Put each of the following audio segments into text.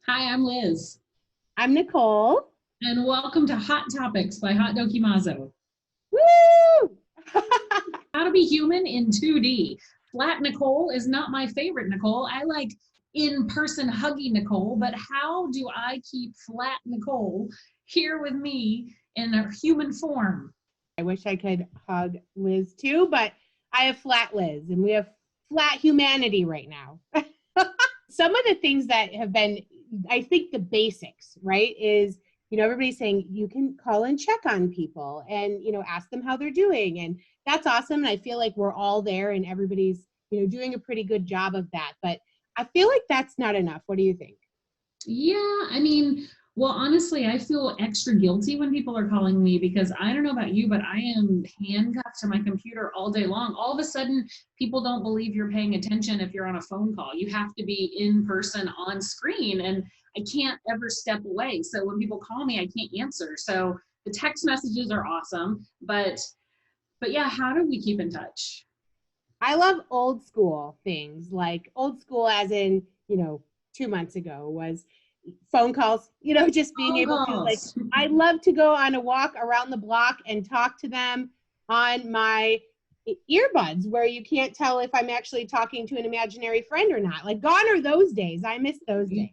Hi, I'm Liz, I'm Nicole. and welcome to Hot Topics by Haute Dokimazo. Woo! How to be human in 2D. Flat Nicole is not my favorite Nicole. I like in-person huggy Nicole, but how do I keep flat Nicole here with me in a human form? I wish I could hug Liz too, but I have flat Liz and we have flat humanity right now. Some of the things that have been, I think the basics, right, is, everybody's saying you can call and check on people and, ask them how they're doing. And that's awesome. And I feel like we're all there and everybody's, doing a pretty good job of that. But I feel like that's not enough. What do you think? Yeah, well, honestly, I feel extra guilty when people are calling me because I don't know about you, but I am handcuffed to my computer all day long. All of a sudden, people don't believe you're paying attention if you're on a phone call. You have to be in person on screen, and I can't ever step away. So when people call me, I can't answer. So the text messages are awesome, but yeah, how do we keep in touch? I love old school things, like old school as in, 2 months ago was phone calls, just being Phone able to, like, calls. I love to go on a walk around the block and talk to them on my earbuds where you can't tell if I'm actually talking to an imaginary friend or not. Like, gone are those days. I miss those days.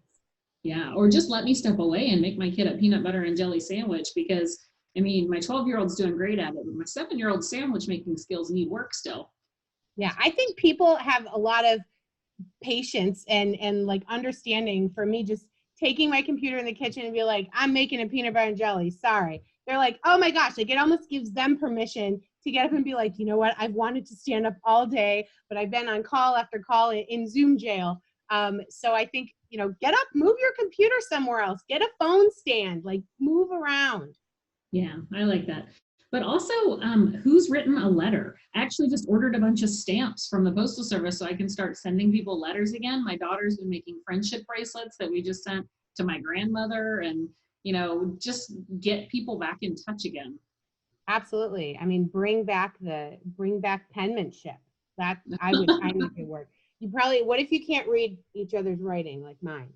Yeah, or just let me step away and make my kid a peanut butter and jelly sandwich because my 12-year-old's doing great at it, but my 7-year-old sandwich making skills need work still. Yeah, I think people have a lot of patience and like understanding for me just taking my computer in the kitchen and be like, I'm making a peanut butter and jelly. Sorry. They're like, oh my gosh, like it almost gives them permission to get up and be like, you know what? I've wanted to stand up all day, but I've been on call after call in Zoom jail. So I think, get up, move your computer somewhere else, get a phone stand, like move around. Yeah, I like that. But also, who's written a letter? I actually just ordered a bunch of stamps from the Postal Service so I can start sending people letters again. My daughter's been making friendship bracelets that we just sent to my grandmother and, just get people back in touch again. Absolutely. I mean, bring back penmanship. That I make it work. You probably, what if you can't read each other's writing like mine?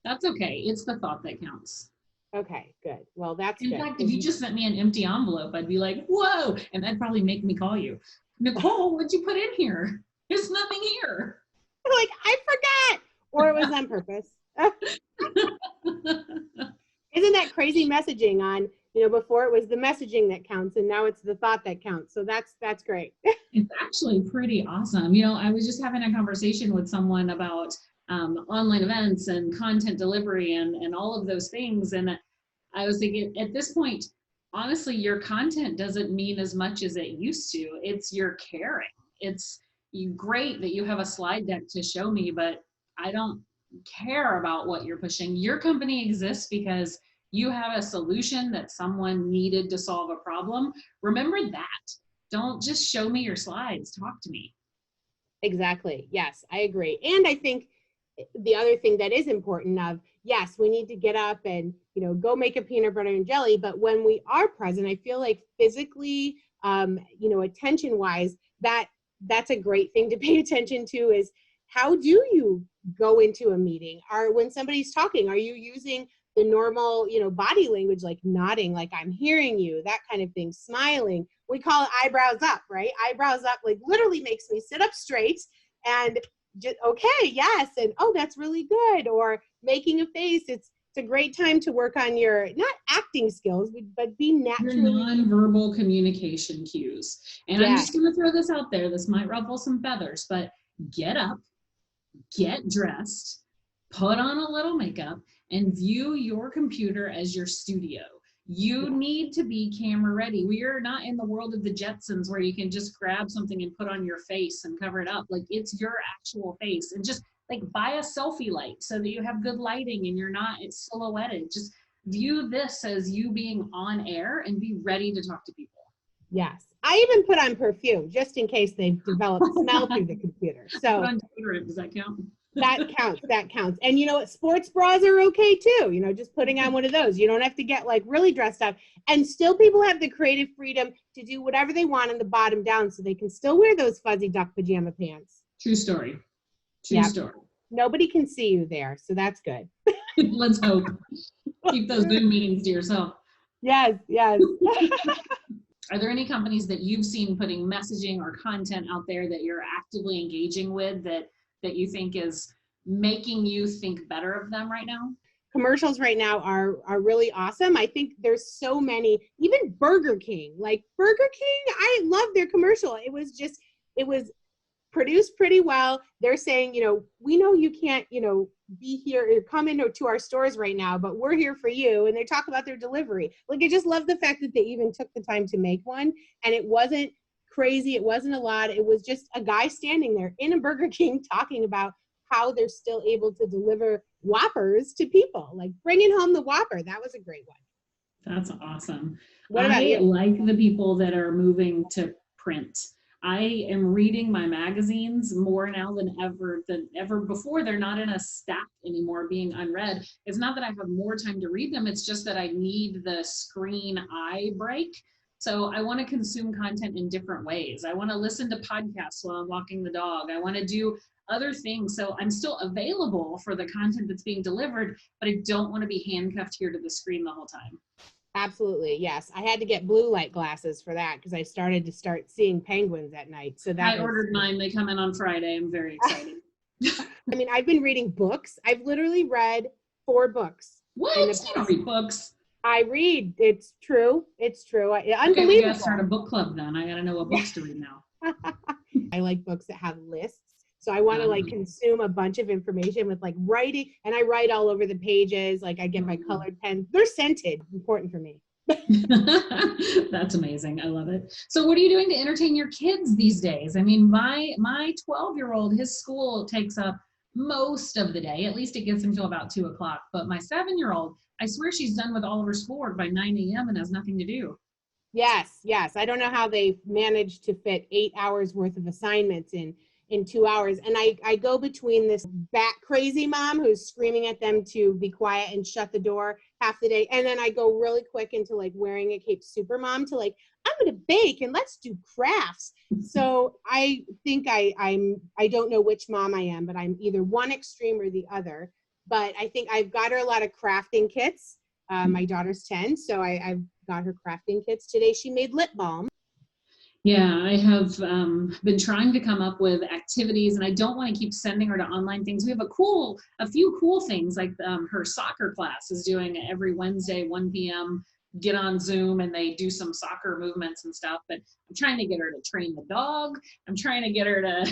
That's okay. It's the thought that counts. Okay, good. Well, that's In good. fact, if you just sent me an empty envelope, I'd be like, whoa, and that'd probably make me call you. Nicole, what'd you put in here? There's nothing here. Like, I forgot, or it was on purpose. Isn't that crazy messaging on, before it was the messaging that counts and now it's the thought that counts. So that's great. It's actually pretty awesome. I was just having a conversation with someone about online events and content delivery and all of those things. And I was thinking at this point, honestly, your content doesn't mean as much as it used to. It's your caring. It's great that you have a slide deck to show me, but I don't care about what you're pushing. Your company exists because you have a solution that someone needed to solve a problem. Remember that. Don't just show me your slides. Talk to me. Exactly. Yes, I agree. And I think the other thing that is important of, yes, we need to get up and, go make a peanut butter and jelly. But when we are present, I feel like physically, attention wise, that's a great thing to pay attention to is how do you go into a meeting? Or when somebody's talking, are you using the normal, body language, like nodding, like I'm hearing you, that kind of thing, smiling. We call it eyebrows up, right? Eyebrows up, like literally makes me sit up straight and just, okay, yes. And, oh, that's really good. Or making a face. It's a great time to work on your, not acting skills, but be Your naturally. nonverbal communication cues. And I'm Yeah, just going to throw this out there. This might ruffle some feathers, but get up, get dressed, put on a little makeup, and view your computer as your studio. You need to be camera ready. We are not in the world of the Jetsons where you can just grab something and put on your face and cover it up. Like it's your actual face. And just like buy a selfie light so that you have good lighting and you're not, it's silhouetted. Just view this as you being on air and be ready to talk to people. yes. I even put on perfume just in case they've developed smell through the computer. So on deodorant, does that count? that counts. That counts. And you know what? Sports bras are okay too. Just putting on one of those. You don't have to get like really dressed up. And still, people have the creative freedom to do whatever they want on the bottom down, so they can still wear those fuzzy duck pajama pants. True story. True Yep. story. Nobody can see you there, so that's good. Let's hope. Keep those Zoom meetings to yourself. Yes, yes. Are there any companies that you've seen putting messaging or content out there that you're actively engaging with that you think is making you think better of them right now? Commercials right now are really awesome. I think there's so many, even Burger King. Like Burger King, I love their commercial. It was produced pretty well. They're saying, we know you can't, be here or come into our stores right now, but we're here for you. And they talk about their delivery. Like, I just love the fact that they even took the time to make one, and it wasn't crazy. It wasn't a lot. It was just a guy standing there in a Burger King talking about how they're still able to deliver Whoppers to people, like bringing home the Whopper. That was a great one. That's awesome. What about I you? like the people that are moving to print. I am reading my magazines more now than ever before. They're not in a stack anymore being unread. It's not that I have more time to read them. It's just that I need the screen eye break. So I want to consume content in different ways. I want to listen to podcasts while I'm walking the dog. I want to do other things. So I'm still available for the content that's being delivered, but I don't want to be handcuffed here to the screen the whole time. Absolutely, yes. I had to get blue light glasses for that because I started to start seeing penguins at night. So that I ordered mine. They come in on Friday. I'm very excited. I mean, I've been reading books. I've literally read 4 books. What? You don't read books? I read. It's true. It's true. Unbelievable. Okay, we gotta start a book club then. I gotta know what books to read now. I like books that have lists. So I want to like consume a bunch of information with like writing, and I write all over the pages. Like I get my colored pens. They're scented. Important for me. That's amazing. I love it. So what are you doing to entertain your kids these days? I mean, my 12-year-old, his school takes up most of the day. At least it gets until about 2 o'clock. But my 7-year-old, I swear she's done with all of her schoolwork by 9 a.m. and has nothing to do. Yes, yes. I don't know how they managed to fit 8 hours worth of assignments in 2 hours. And I go between this bat crazy mom who's screaming at them to be quiet and shut the door half the day. And then I go really quick into like wearing a cape super mom to like, I'm going to bake and let's do crafts. So I think I don't know which mom I am, but I'm either one extreme or the other. But I think I've got her a lot of crafting kits. My daughter's 10, so I've got her crafting kits today. She made lip balm. Yeah, I have been trying to come up with activities, and I don't want to keep sending her to online things. We have a few cool things, like her soccer class is doing every Wednesday, 1 p.m. Get on Zoom and they do some soccer movements and stuff. But I'm trying to get her to train the dog. I'm trying to get her to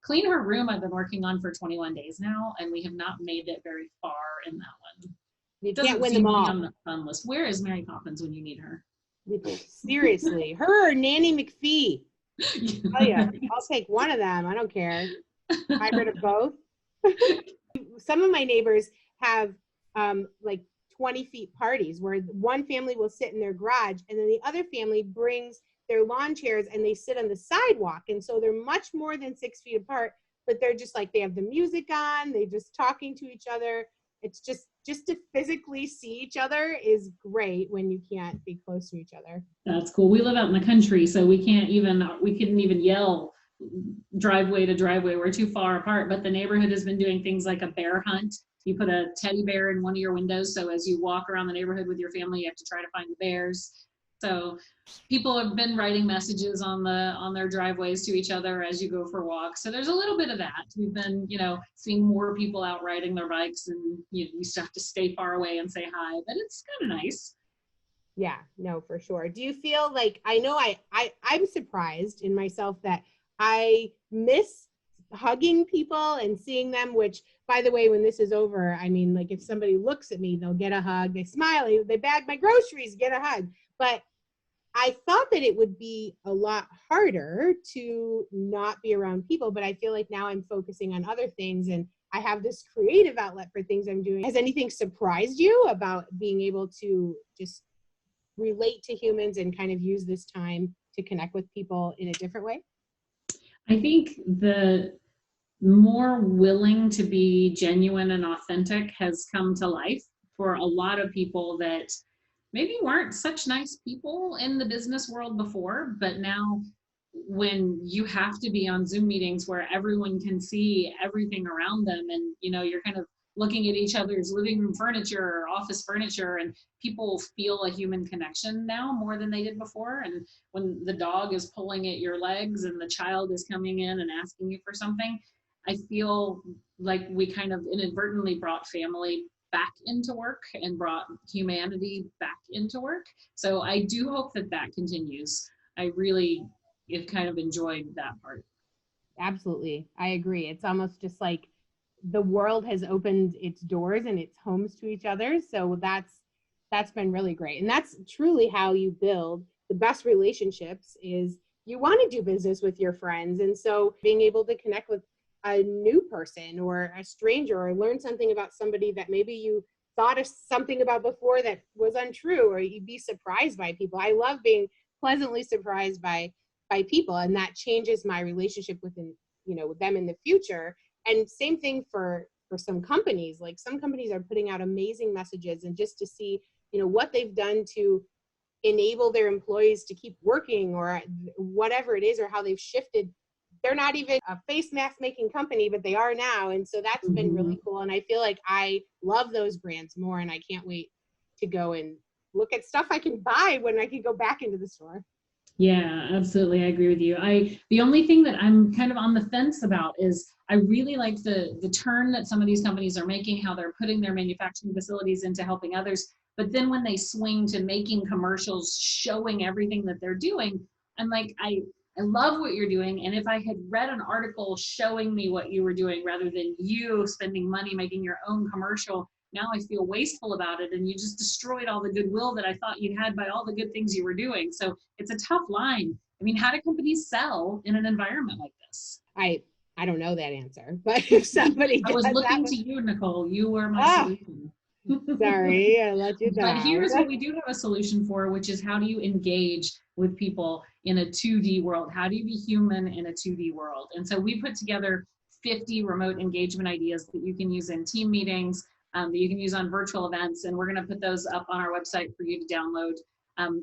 clean her room. I've been working on for 21 days now, and we have not made it very far in that one. You can't win them all. On the fun list. Where is Mary Poppins when you need her? Seriously, her or Nanny McPhee. Oh yeah, I'll take one of them. I don't care. Hybrid of both. Some of my neighbors have like 20 feet parties where one family will sit in their garage and then the other family brings their lawn chairs and they sit on the sidewalk. And so they're much more than 6 feet apart, but they're just like, they have the music on, they just talking to each other. It's just to physically see each other is great when you can't be close to each other. That's cool. We live out in the country, so we couldn't even yell driveway to driveway. We're too far apart, but the neighborhood has been doing things like a bear hunt. You put a teddy bear in one of your windows, so as you walk around the neighborhood with your family, you have to try to find the bears. So people have been writing messages on their driveways to each other as you go for walks. So there's a little bit of that. We've been, seeing more people out riding their bikes, and you still have to stay far away and say hi, but it's kind of nice. Yeah, no, for sure. Do you feel like, I know I'm surprised in myself that I miss hugging people and seeing them, which, by the way, when this is over, I mean, like if somebody looks at me, they'll get a hug, they smile, they bag my groceries, get a hug. But I thought that it would be a lot harder to not be around people, but I feel like now I'm focusing on other things and I have this creative outlet for things I'm doing. Has anything surprised you about being able to just relate to humans and kind of use this time to connect with people in a different way? I think the more willing to be genuine and authentic has come to life for a lot of people that maybe weren't such nice people in the business world before, but now when you have to be on Zoom meetings where everyone can see everything around them and you're kind of looking at each other's living room furniture or office furniture, and people feel a human connection now more than they did before. And when the dog is pulling at your legs and the child is coming in and asking you for something, I feel like we kind of inadvertently brought family back into work and brought humanity back into work. So I do hope that that continues. I really have kind of enjoyed that part. Absolutely. I agree. It's almost just like the world has opened its doors and its homes to each other. So that's been really great. And that's truly how you build the best relationships, is you want to do business with your friends. And so being able to connect with a new person or a stranger, or learn something about somebody that maybe you thought of something about before that was untrue, or you'd be surprised by people. I love being pleasantly surprised by people, and that changes my relationship with them in the future. And same thing for some companies. Like, some companies are putting out amazing messages, and just to see what they've done to enable their employees to keep working, or whatever it is, or how they've shifted. They're not even a face mask making company, but they are now. And so that's been really cool. And I feel like I love those brands more, and I can't wait to go and look at stuff I can buy when I can go back into the store. Yeah, absolutely. I agree with you. The only thing that I'm kind of on the fence about is I really like the turn that some of these companies are making, how they're putting their manufacturing facilities into helping others. But then when they swing to making commercials showing everything that they're doing, I'm like, I love what you're doing. And if I had read an article showing me what you were doing rather than you spending money making your own commercial, now I feel wasteful about it, and you just destroyed all the goodwill that I thought you had by all the good things you were doing. So it's a tough line. I mean, how do companies sell in an environment like this? I don't know that answer, but if somebody I was does looking that to you, Nicole. You were my solution. Sorry, I let you down. But here's what we do have a solution for, which is, how do you engage with people in a 2D world? How do you be human in a 2D world? And so we put together 50 remote engagement ideas that you can use in team meetings, that you can use on virtual events, and we're going to put those up on our website for you to download.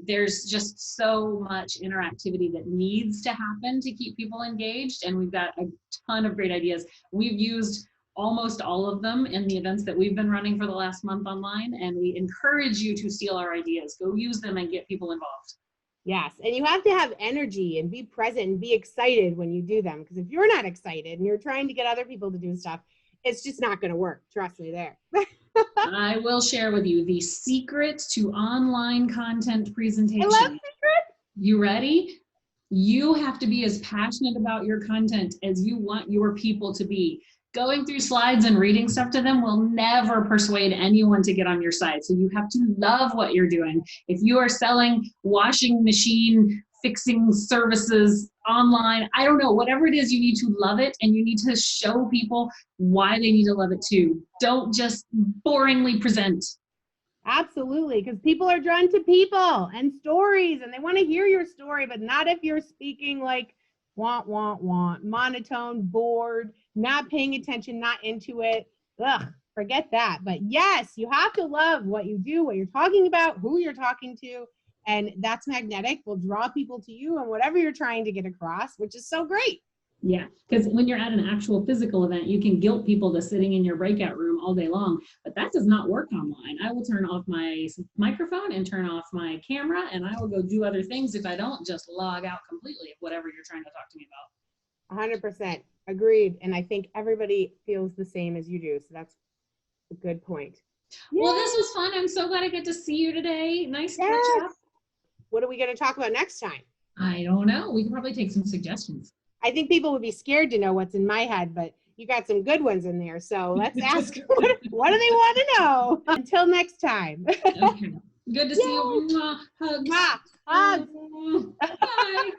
There's just so much interactivity that needs to happen to keep people engaged, and we've got a ton of great ideas. We've used almost all of them in the events that we've been running for the last month online, and we encourage you to steal our ideas. Go use them and get people involved. Yes, and you have to have energy and be present and be excited when you do them, because if you're not excited and you're trying to get other people to do stuff, it's just not going to work. Trust me there. I will share with you the secret to online content presentation. I love secret. You ready? You have to be as passionate about your content as you want your people to be. Going through slides and reading stuff to them will never persuade anyone to get on your side. So you have to love what you're doing. If you are selling washing machine fixing services online, I don't know, whatever it is, you need to love it, and you need to show people why they need to love it too. Don't just boringly present. Absolutely, because people are drawn to people and stories, and they want to hear your story, but not if you're speaking like want, monotone, bored, not paying attention, not into it. Ugh, forget that. But yes, you have to love what you do, what you're talking about, who you're talking to, and that's magnetic. Will draw people to you and whatever you're trying to get across, which is so great. Yeah, because when you're at an actual physical event, you can guilt people to sitting in your breakout room all day long, but that does not work online. I will turn off my microphone and turn off my camera, and I will go do other things if I don't just log out completely of whatever you're trying to talk to me about. 100% agreed. And I think everybody feels the same as you do. So that's a good point. Well, this was fun. I'm so glad I get to see you today. Nice to catch up. What are we going to talk about next time? I don't know. We can probably take some suggestions. I think people would be scared to know what's in my head, but you got some good ones in there. So let's ask, what do they want to know? Until next time. Okay. Good to see you. Hugs. Hugs. Bye.